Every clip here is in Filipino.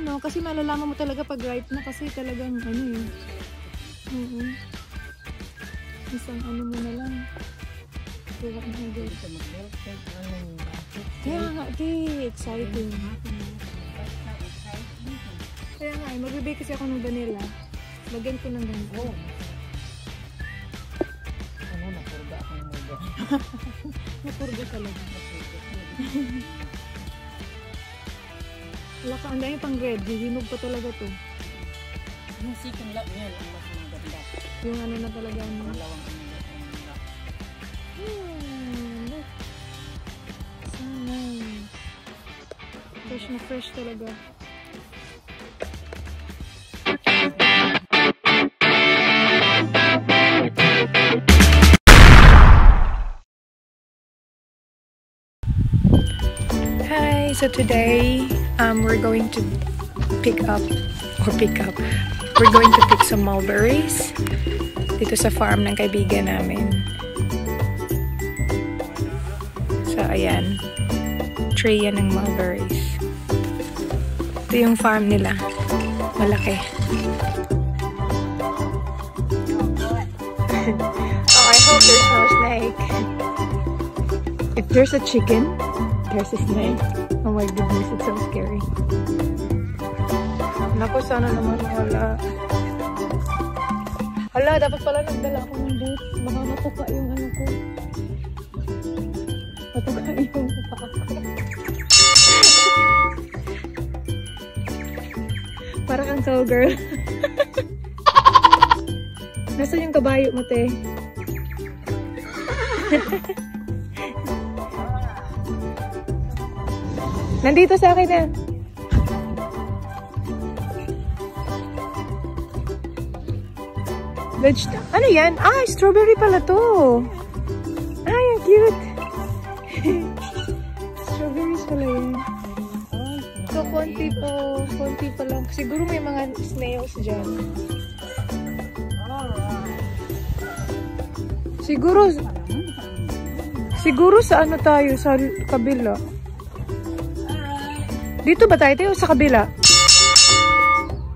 no? Kasi malalaman mo talaga pag ripe na kasi talagang ano eh. Isang ano mo na lang. Kaya nga, exciting. Kaya nga, magbibake kasi ako ng vanilla. Lagyan ko ng ganito. Ano, napurga ako ng muga. Napurga talaga. Wala ka, ang dami pang red. Hihinog pa talaga to. Yung second lap niya, ang mas maganda. Yung ano na talaga. Malawang ano. Look. So nice. Fresh na fresh talaga. Hi, so today we're going to we're going to pick some mulberries dito sa farm ng kaibigan namin. So ayan, tray yan ng mulberries. Ito yung farm nila, malaki. Oh, I hope there's no snake. If there's a chicken, there's a snake. Oh my goodness, it's so scary. Naku, sana naman wala. Hala, dapat pala nagdala ako ng boots. Baka matuka yung ano ko. Matuka yung mukha ko. Para kang cowgirl. Nasaan yung kabayo mo, te? Nandito sa akin na. Ano yan? Ah, strawberry pala to. Ay, ang cute. Strawberries pala yan. So, konti pa lang. Siguro may mga snails dyan. Siguro sa ano tayo? Sa kabila. Dito ba tayo? Sa kabila?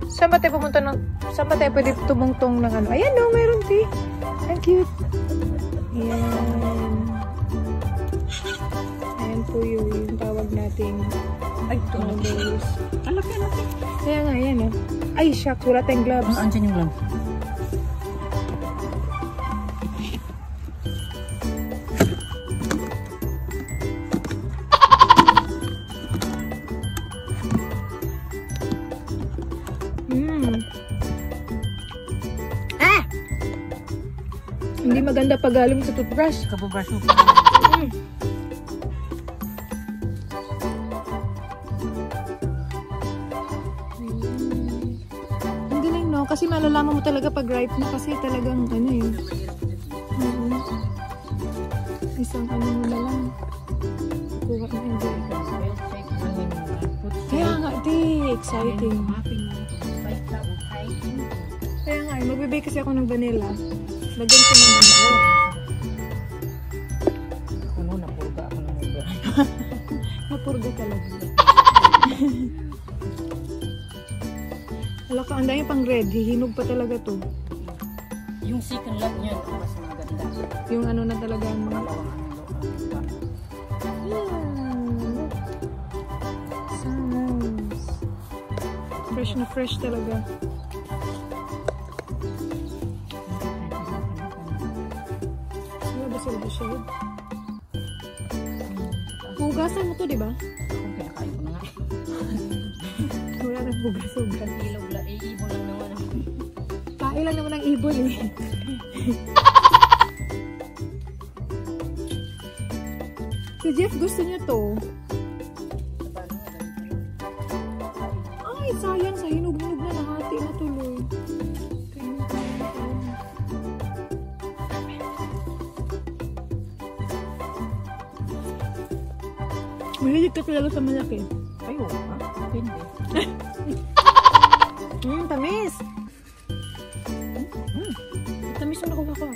Saan ba tayo pumunta ng... Saan ba tayo pwede tumungtong ng ano? Ayan no, mayroon di. Ang cute. Ayan. Ayan po yung tawag nating... Ay, ito na. Alaki natin. Kaya nga, ayan oh. Ay, shucks. Wala tayong gloves. Andyan yung gloves. Hindi maganda pag galing sa toothbrush. Kabubrush mo pa. Ang galing no? Kasi malalaman mo talaga pag ripe na kasi talagang ano eh. Isang ano mo na lang. Kuha na yung kaya nga, exciting. Kaya nga, magbibake kasi ako ng vanilla. Lagyan ko ng ganito. Ano, napurga ako ng muga. Napurga talaga. Wala ka, ang dami pang red. Hihinog pa talaga to. Yung second lap niya, ang mas maganda. Yung ano na talaga ang mga Malawang ano. So nice. Fresh na fresh talaga. Shade. Hugasan mo to, di ba? Ako, pinakain ko na nga. Wala nang hugas-hugas. Ibon lang naman. Kain lang naman ang ibon eh. Si Jeff gusto niya to. Ay, sayang. Sa hinog-hinog na nahati na tuloy. Mahilig ka talaga sa malaki. Ay, oo ha? Hindi. Tamis! Tamis na nakuha ko.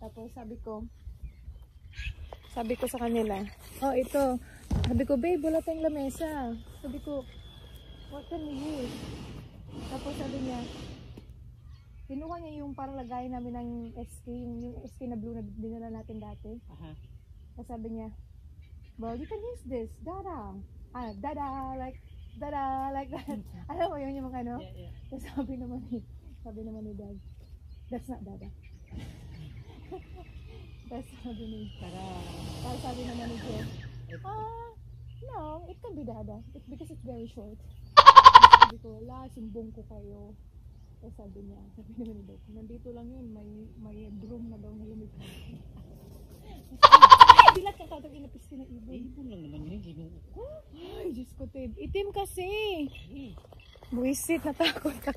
Tapos sabi ko sa kanila, oh ito, sabi ko, babe, wala tayong lamesa. Sabi ko, what can we use? Tapos sabi niya, kinuha niya yung parang lagay namin ng SK, yung SK na blue na dinala natin dati. Tapos sabi niya, well, you can use this, dada. Dada, like that. Alam mo yun yung mga ano? Yeah. Tapos sabi naman ni Dad, that's not dada. Tapos sabi naman ni Jeff, no, it can be dada. It's because it's very short. Sabi ko, wala, sumbong ko kayo. Tapos sabi naman ni Dad, nandito lang yun, may broom na daw na lumipad. Bilat ka tatang inapis ka na ibon. Ibon lang naman yun, ginoo ko. Ay, Diyos ko, Tib. Itim kasi. Buisit, natakot ka.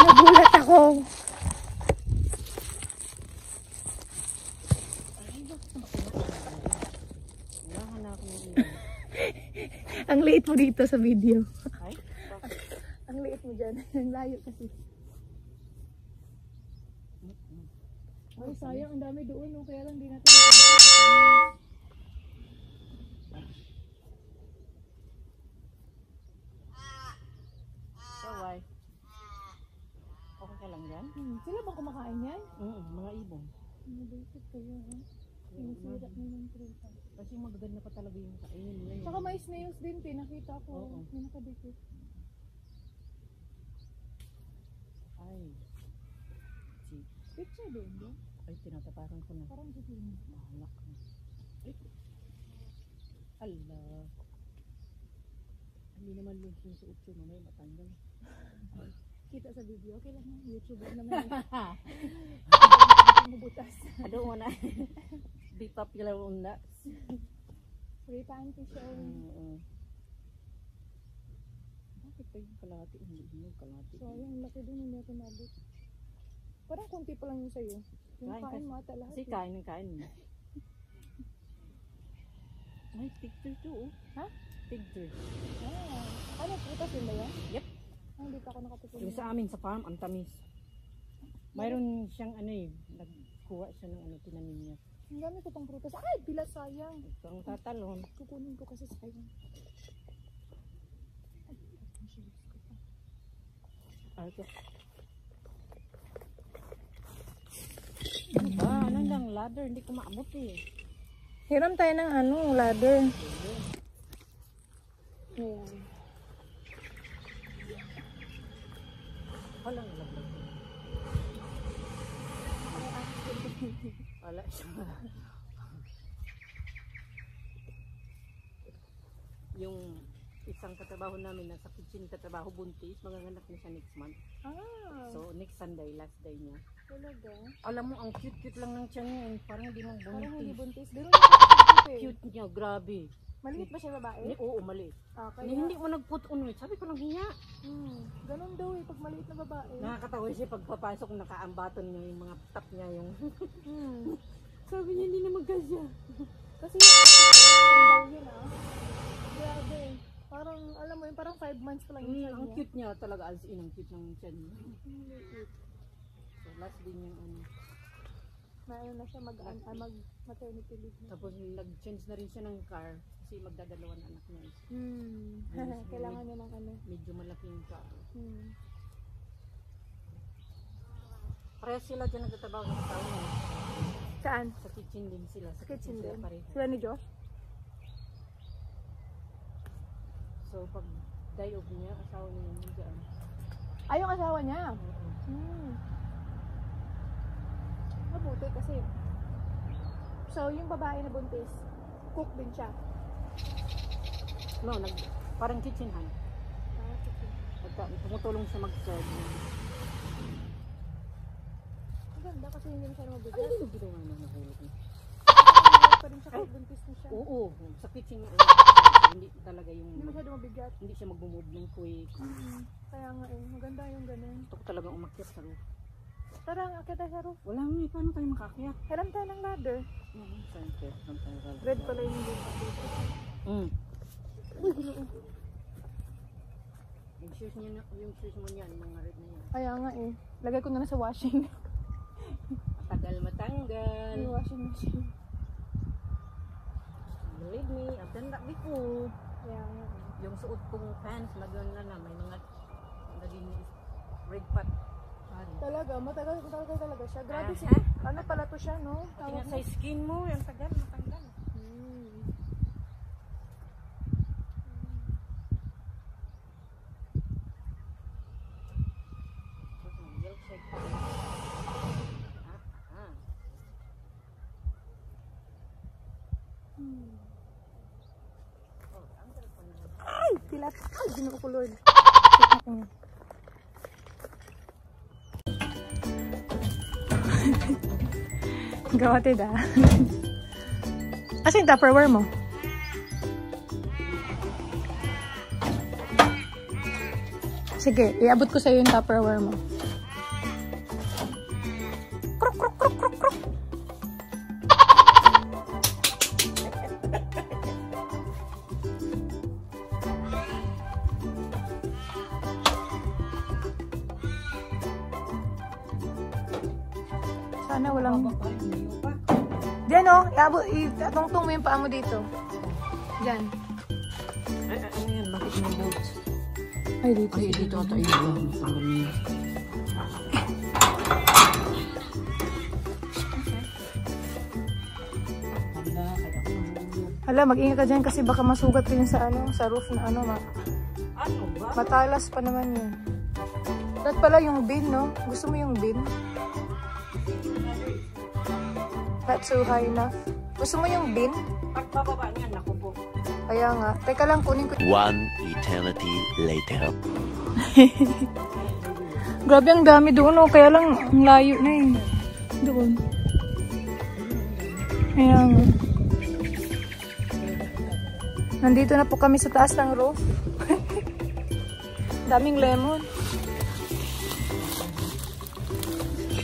Nagulat ako. Wala na ako ng ibon. Ang liit mo dito sa video. Ay? Ang liit mo dyan. Ang layo kasi. Ay, sayang. Ang dami doon. No? Kaya lang di natin. Why? Okay ka lang yan? Sila bang kumakain yan? Mga ibon. Mabaisit kayo, ha? Sinisira mo ng pruta. Kasi magaganda pa talaga yung kainin nila. Tsaka may snails din, nakita ko. Oo. May nakadikit. Ay. Picture din, di? Ay, tinataparan ko na. Parang gitin. Mahalak na. Ay. Ala. Hindi naman looks yung sa utso, mamaya matanggal. Kita sa video, okay lang na. YouTube naman. Mabutas. I don't wanna be popular on that. Free panty show. Bakit pa yung kalahati? Hindi yung kalahati. So, yung laki doon, hindi natin nabot. Parang konti pa lang yung sa'yo. Yung kain mo ata lahat. Kasi kain ng kain mo. Ay, picture to, oh. Ha? Picture. Ano, putas yun ba yan? Yep. Hindi pa ako nakatikin. Yung sa amin sa farm, ang tamis. Mayroon siyang ano eh, nagkuha siya ng ano, tinanim niya. Ang dami ko pang prutas. Ay, bila sayang. Ito ang tatalon. Kukunin ko kasi sayang. Ito. Ano lang, ladder, hindi ko maabot eh. Hiram tayo ng ano, ladder. Ayan. Walang laglag. Wala siya. Yung isang katrabaho namin nasa kitchen katrabaho buntis, manganganak na siya next month. So next Sunday, last day niya. Talaga? Alam mo, ang cute-cute lang ng tiyan niya. Parang hindi mong buntis. Parang hindi buntis. Pero hindi Cute niya, grabe. Maliit ba siya babae? Oo, maliit. Kaya... Hindi mo nag-put on it. Sabi ko lang hiya. Ganun daw eh, pag maliit na babae. Nakakatawa siya pagpapasok, nakaambaton niya yung mga tap niya. Yung sabi niya, hindi na magkasya. Kasi yung ate ko, ang daw yun Grabe. Parang, alam mo yun, parang 5 months pa lang yung ang cute niya talaga, as in, ang cute ng tiyan niya. So last din yung ano. Maano na siya mag-maternity leave na. Tapos nag-change na rin siya ng car kasi magdadalawan anak niya. Kailangan niya ng ano. Medyo malaking car. Parehas sila dyan nagtatrabaho sa tao niya. Saan? Sa kitchen din sila. Sa kitchen din? Pareho. Sila ni Josh? So pag day off niya, asawa niya yun dyan. Ay, yung asawa niya? Mabuti kasi. So, yung babae na buntis, cook din siya? No, parang kitchen hand. Tumutulong siya mag-serve. Ang ganda kasi hindi na siya mabigat. Ay, hindi ko naman nahulog niya. Pa rin siya kahit buntis na siya. Oo, sa kitchen niya. Hindi talaga yung... Hindi masyado mabigat. Hindi siya mag-move ng quick. Kaya nga maganda yung ganun. Gusto ko talagang umakyat sa roof. Tara, akit tayo sa roof. Wala nga, paano tayo makakyat? Hiram tayo ng ladder. Red pala yung hindi dito. Yung shoes mo niyan, mga red na yan. Kaya nga lagay ko na sa washing. Matagal matanggal. washing machine. Believe me, I've done that before. Yeah. Yung suot kong pants, lagyan na may mga naging red pot. Talaga, matagal talaga siya. Grabe si, ano pala to siya, no? Tingnan sa skin mo, yung tagal, matanggal. Ay, tilat. Ay, Ginoo ko, Lord. Gawatid ah. Asa yung Tupperware mo? Sige, iabot ko sa'yo yung Tupperware mo. Kruk, kruk, kruk, kruk, kruk. Sana walang... Diyan o, itungtong mo yung paa mo dito. Diyan. Ay, ano yan? Bakit may boots? Ay, dito. Ay, dito ata yun. Hala, mag-ingat ka dyan kasi baka masugat ka yun sa roof na Ano ba? matalas pa naman yun. At pala yung bin, no? Gusto mo yung bin? That's so high enough. Gusto mo yung bin? Pagbababa niyan, naku po. Kaya nga. Teka lang, kunin ko. One eternity later. Grabe, ang dami doon, oh. Kaya lang, ang layo na eh. Doon. Kaya nga. Nandito na po kami sa taas ng roof. Daming lemon.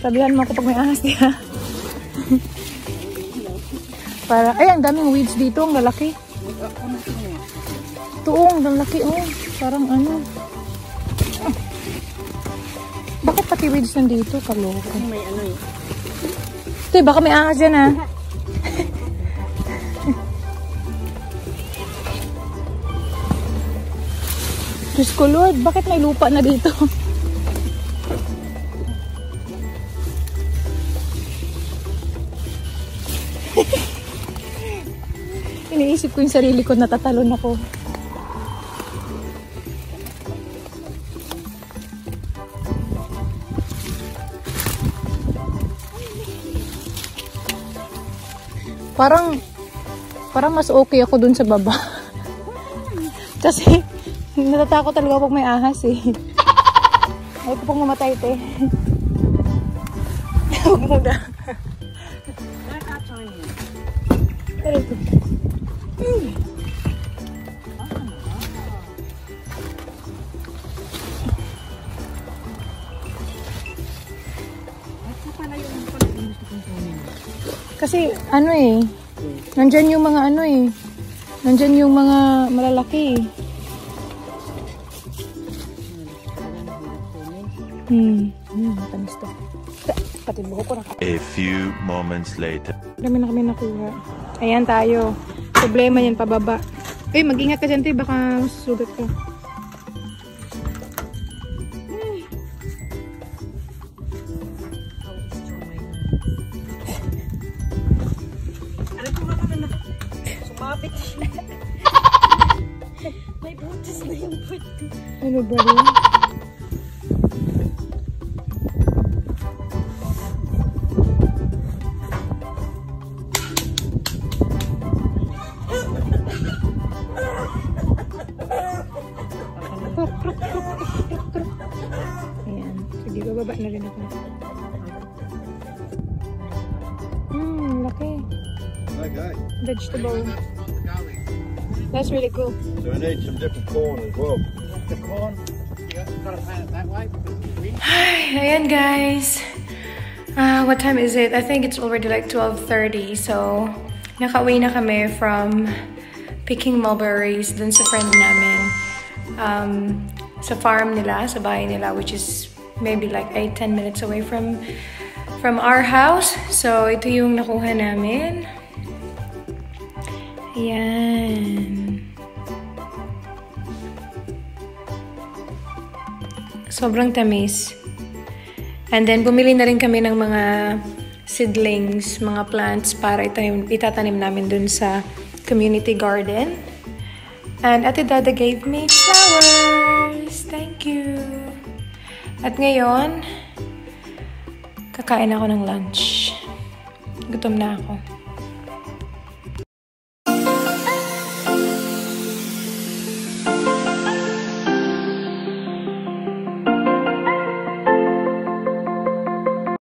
Sabihan mo ako pag may ahas diya. Para, ay, ang daming weeds dito, ang lalaki. Tuong, ang lalaki, oh. Parang ano. Ah. Bakit pati weeds nandito? Kaloko. May ano eh. Ito, baka may ahas dyan, ha. Diyos ko, Lord, bakit may lupa na dito? Iniisip ko yung sarili ko, natatalon ako. Parang mas okay ako dun sa baba. Kasi natatakot talaga pag may ahas eh. Ayaw ko pong mamatay, te. Huwag muna. Pero ito. Kasi ano eh, nandyan yung mga ano eh, nandyan yung mga malalaki eh. Tamis to. Pati buho ko na. A few moments later. Dami na kami nakuha. Ayan tayo. Problema yan, pababa. Eh, mag-ingat ka dyan, te. Baka masusugat ka. Ano po ba na sumabit siya? May butas na yung foot ko. Ano ba rin? Ayan. Sige, bababa na rin ako. Laki. Okay. Vegetable. That's really cool. So we need some different corn as well. The corn, you got to plant it that way because it's wind. Ayan guys. What time is it? I think it's already like 12:30. So, nakauwi na kami from picking mulberries dun sa friend namin. Sa farm nila, sa bahay nila, which is maybe like 8-10 minutes away from from our house. So, ito yung nakuha namin. Ayan. Sobrang tamis. And then, bumili na rin kami ng mga seedlings, mga plants para itatanim namin dun sa community garden. And Ate Dada gave me flowers. Thank you. At ngayon, kakain ako ng lunch. Gutom na ako.